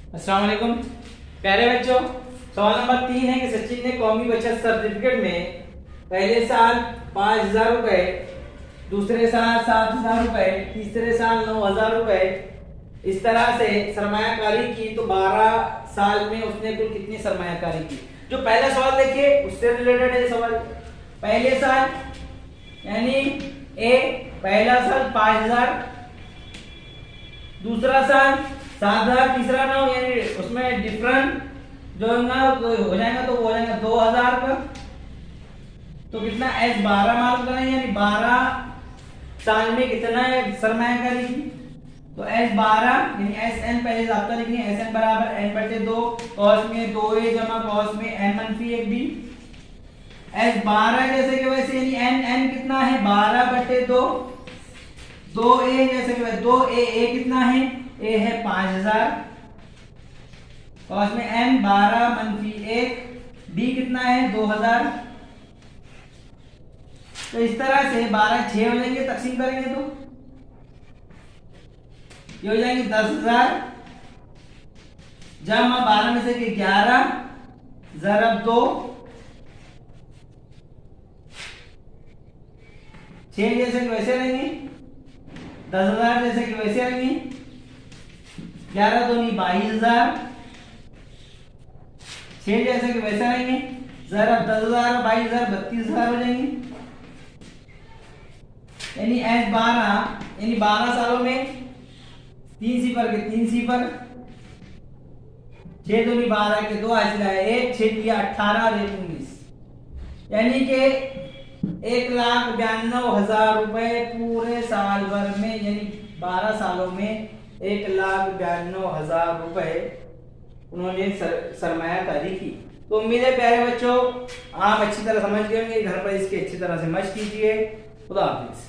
अस्सलाम वालेकुम प्यारे बच्चों। सवाल नंबर 3 है कि सचिन ने कौमी बचत सर्टिफिकेट में पहले साल 5,000 रुपए, दूसरे साल 7,000 रुपए, तीसरे साल 9,000 रुपए इस तरह से सरमायाकारी की, तो 12 साल में उसने कुल कितनी सरमायाकारी की। जो पहला सवाल देखिए उससे रिलेटेड है सवाल। पहले साल यानी ए, पहला साल 5,000, दूसरा साल 7,000, तीसरा 9, यानी उसमें डिफरेंट जो ना हो जाएगा तो वो हो जाएगा 2,000 का। तो कितना एस 12 मालूम करना है, यानी 12 साल में कितना सरमायाकारी की। तो एस 12 यानी एस एन पहले आपका लिखनी है, एस एन बराबर एन बटे 2 कॉस में 2a जमा कॉस में एन मनफी 1b। एस 12 जैसे कि वैसे यानी एन एन कितना है 12 बटे 2, 2a जैसे कि 2a a कितना है, a है 5,000 कॉस में n 12 मनफी 1, b कितना है 2,000। तो इस तरह से 12 6 हो जाएंगे, तकसीम करेंगे तो ये हो जाएंगे 10,000 जमा 12 में से 11 ज़रब 2, 6 जैसे कि वैसे रहेंगे, 10,000 जैसे कि वैसे रहेंगे, 11 दूनी 22,000, 6 जैसे कि वैसे रहेंगे, ज़रब 10,000 22,000 32,000 हो जाएंगे। यानी एस 12 यानी 12 सालों में 3 सिफर के 3 सिफर, 6 दूनी 12 के 2 हासिल है 1, 6 दिया 18 और 19, यानी कि 1,92,000 रुपए पूरे साल भर में, यानी 12 सालों में 1,92,000 रुपए उन्होंने सरमायाकारी की। तो उम्मीद है प्यारे बच्चों आप अच्छी तरह समझ गए होंगे, घर पर इसकी अच्छी तरह से मशक कीजिए। खुदा हाफिज।